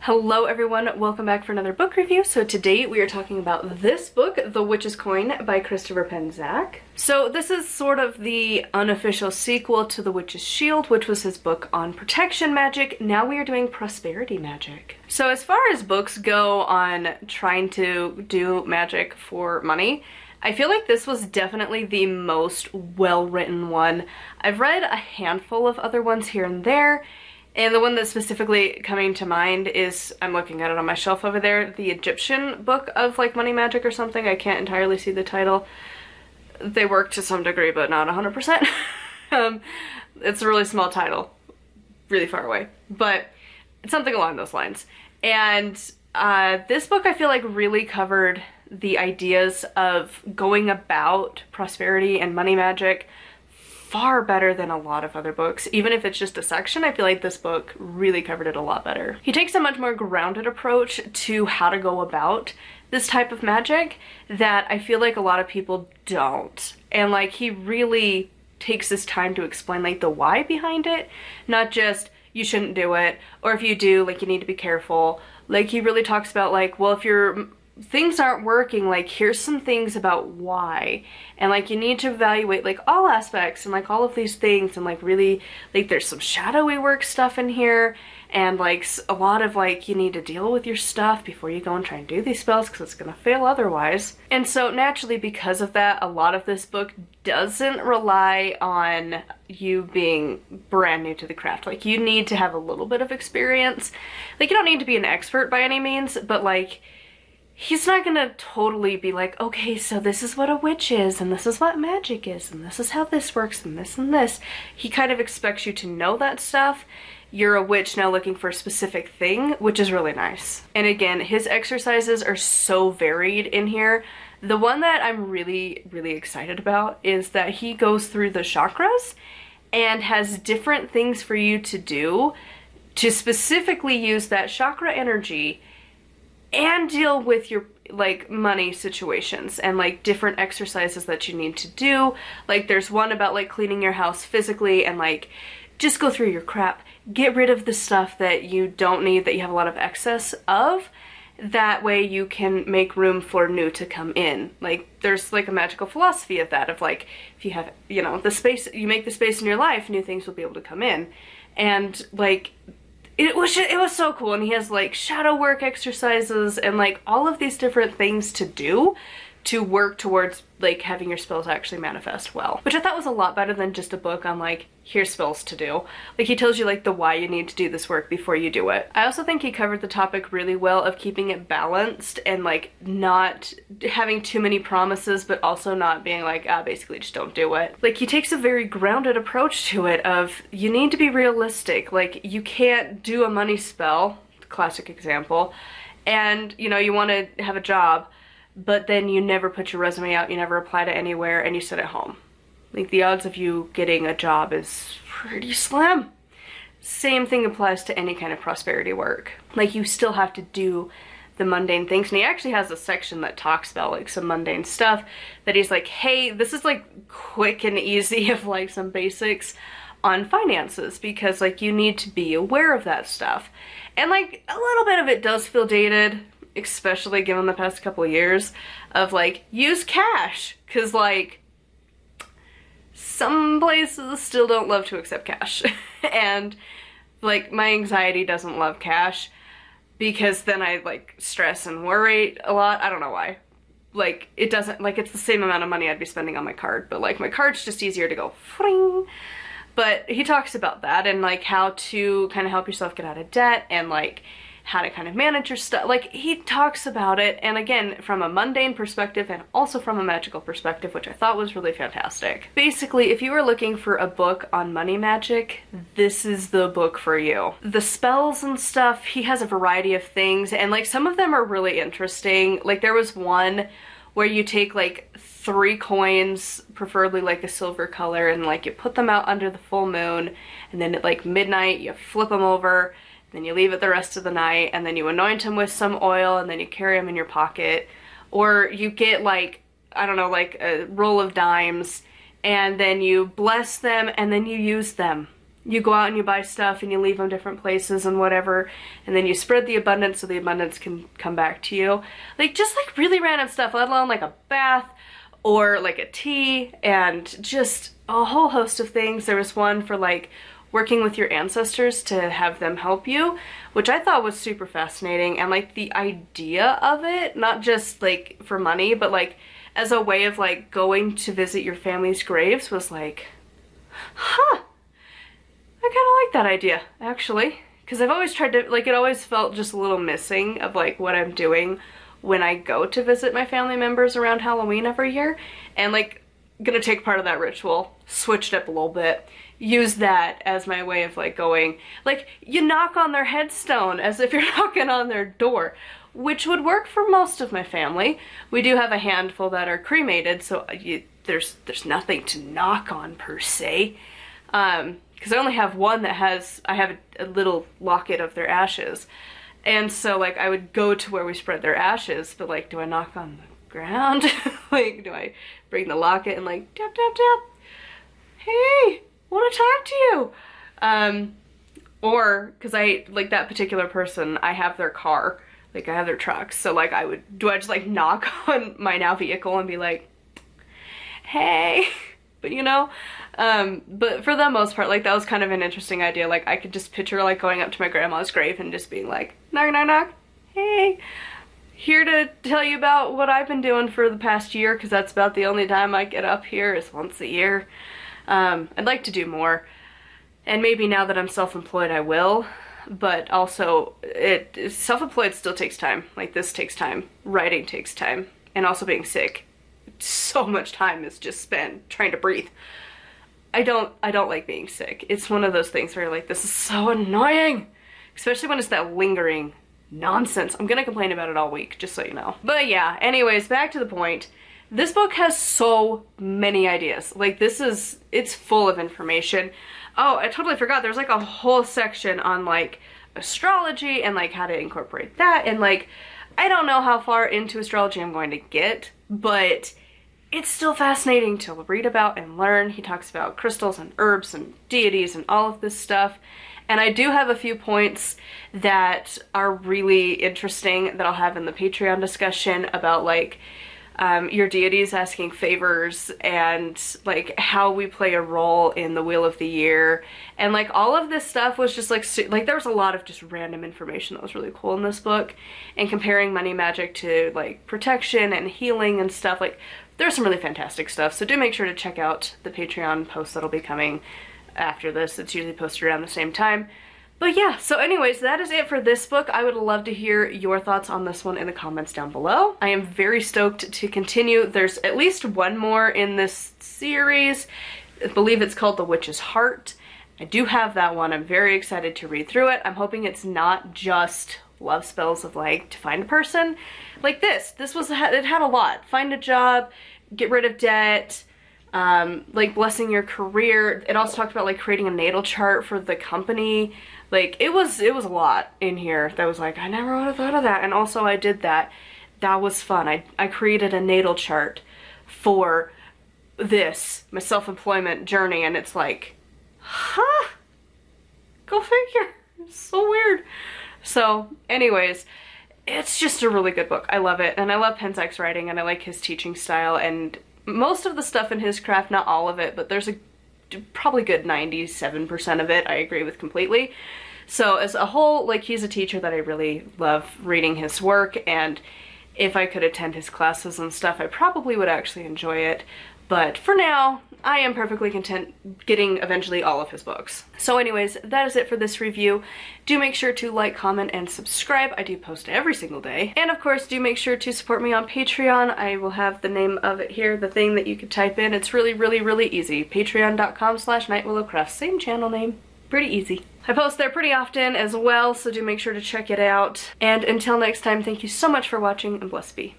Hello everyone, welcome back for another book review. So today we are talking about this book, The Witch's Coin by Christopher Penczak. So this is sort of the unofficial sequel to The Witch's Shield, which was his book on protection magic. Now we are doing prosperity magic. So as far as books go on trying to do magic for money, I feel like this was definitely the most well-written one. I've read a handful of other ones here and there, and the one that's specifically coming to mind is, I'm looking at it on my shelf over there, the Egyptian book of like money magic or something. I can't entirely see the title. They work to some degree, but not 100%. It's a really small title, really far away, but it's something along those lines. And this book I feel like really covered the ideas of going about prosperity and money magic far better than a lot of other books. Even if it's just a section, I feel like this book really covered it a lot better. He takes a much more grounded approach to how to go about this type of magic that I feel like a lot of people don't. And like he really takes his time to explain like the why behind it, not just you shouldn't do it, or if you do, like you need to be careful. Like he really talks about like, well, if your things aren't working, like here's some things about why, and like you need to evaluate like all aspects and like all of these things, and like really like there's some shadowy work stuff in here, and like a lot of like you need to deal with your stuff before you go and try and do these spells because it's gonna fail otherwise. And so naturally, because of that, a lot of this book doesn't rely on you being brand new to the craft. Like you need to have a little bit of experience. Like you don't need to be an expert by any means, but like he's not gonna totally be like, okay, so this is what a witch is, and this is what magic is, and this is how this works, and this and this. He kind of expects you to know that stuff. You're a witch now looking for a specific thing, which is really nice. And again, his exercises are so varied in here. The one that I'm really, really excited about is that he goes through the chakras and has different things for you to do to specifically use that chakra energy and deal with your like money situations and like different exercises that you need to do. Like there's one about like cleaning your house physically and like just go through your crap, get rid of the stuff that you don't need, that you have a lot of excess of. That way you can make room for new to come in. Like there's like a magical philosophy of that, of like if you have, you know, the space, you make the space in your life, new things will be able to come in. And like it was so cool. And he has like shadow work exercises and like all of these different things to do to work towards like having your spells actually manifest well, which I thought was a lot better than just a book on like here's spells to do. Like he tells you like the why you need to do this work before you do it. I also think he covered the topic really well of keeping it balanced and like not having too many promises, but also not being like, basically just don't do it. Like he takes a very grounded approach to it of you need to be realistic. Like you can't do a money spell, classic example, and you know you want to have a job, but then you never put your resume out, you never apply to anywhere, and you sit at home. Like the odds of you getting a job is pretty slim. Same thing applies to any kind of prosperity work. Like you still have to do the mundane things. And he actually has a section that talks about like some mundane stuff that he's like, hey, this is like quick and easy of like some basics on finances, because like you need to be aware of that stuff. And like a little bit of it does feel dated, especially given the past couple of years of like use cash, because like some places still don't love to accept cash. And like my anxiety doesn't love cash because then I like stress and worry a lot. I don't know why. Like it doesn't, like it's the same amount of money I'd be spending on my card, but like my card's just easier to go fling. But he talks about that and like how to kind of help yourself get out of debt and like how to kind of manage your stuff. Like he talks about it, and again from a mundane perspective and also from a magical perspective, which I thought was really fantastic. Basically, if you were looking for a book on money magic, this is the book for you. The spells and stuff, he has a variety of things, and like some of them are really interesting. Like there was one where you take like 3 coins, preferably like a silver color, and like you put them out under the full moon, and then at like midnight you flip them over, then you leave it the rest of the night, and then you anoint them with some oil, and then you carry them in your pocket. Or you get like, I don't know, like a roll of dimes, and then you bless them, and then you use them. you go out and you buy stuff and you leave them different places and whatever, and then you spread the abundance so the abundance can come back to you. Like, just like really random stuff, let alone like a bath or like a tea and just a whole host of things. There was one for like working with your ancestors to have them help you, which I thought was super fascinating, and like the idea of it, not just like for money, but like as a way of like going to visit your family's graves was like, huh, I kind of like that idea, actually, because I've always tried to, like, it always felt just a little missing of like what I'm doing when I go to visit my family members around Halloween every year, and like gonna take part of that ritual, switched up a little bit, use that as my way of like going, like, you knock on their headstone as if you're knocking on their door, which would work for most of my family. We do have a handful that are cremated, so there's nothing to knock on per se. Because I only have one that has, I have a little locket of their ashes. And so like I would go to where we spread their ashes, but like, do I knock on the ground? Like, do I bring the locket and like, tap, tap, tap, hey, want to talk to you? Or, because I, like that particular person, I have their car, like I have their truck. So like I just like knock on my now vehicle and be like, hey, but you know, but for the most part, like that was kind of an interesting idea. Like I could just picture like going up to my grandma's grave and just being like, knock, knock, knock, hey, here to tell you about what I've been doing for the past year, because that's about the only time I get up here is once a year. I'd like to do more, and maybe now that I'm self-employed I will, but also self-employed still takes time. Like this takes time, writing takes time, and also being sick. So much time is just spent trying to breathe. I don't like being sick. It's one of those things where you're like, this is so annoying, especially when it's that lingering nonsense. I'm gonna complain about it all week, just so you know. But yeah, anyways, back to the point. This book has so many ideas. Like it's full of information. Oh, I totally forgot. There's like a whole section on like astrology and like how to incorporate that. And like, I don't know how far into astrology I'm going to get, but it's still fascinating to read about and learn. He talks about crystals and herbs and deities and all of this stuff. And I do have a few points that are really interesting that I'll have in the Patreon discussion about like your deities asking favors and like how we play a role in the Wheel of the Year, and like all of this stuff was just like there was a lot of just random information that was really cool in this book, and comparing money magic to like protection and healing and stuff. Like there's some really fantastic stuff, so do make sure to check out the Patreon post that'll be coming after this. It's usually posted around the same time. But yeah, so anyways, that is it for this book. I would love to hear your thoughts on this one in the comments down below. I am very stoked to continue. There's at least one more in this series. I believe it's called The Witch's Heart. I do have that one. I'm very excited to read through it. I'm hoping it's not just love spells of like to find a person. Like this was, it had a lot. Find a job, get rid of debt, like blessing your career. It also talked about like creating a natal chart for the company. Like it was a lot in here that was like, I never would have thought of that. And also I did that. That was fun. I created a natal chart for this, my self-employment journey, and it's like, huh? Go figure. It's so weird. So anyways, it's just a really good book. I love it. And I love Penczak's writing, and I like his teaching style, and most of the stuff in his craft, not all of it, but there's a probably good 97% of it I agree with completely. So as a whole, like, he's a teacher that I really love reading his work, and if I could attend his classes and stuff, I probably would actually enjoy it. But for now, I am perfectly content getting eventually all of his books. So anyways, that is it for this review. Do make sure to like, comment, and subscribe. I do post every single day. And of course, do make sure to support me on Patreon. I will have the name of it here, the thing that you could type in. It's really, really, really easy. Patreon.com/NightWillowCraft. Same channel name. Pretty easy. I post there pretty often as well, so do make sure to check it out. And until next time, thank you so much for watching, and blessed be.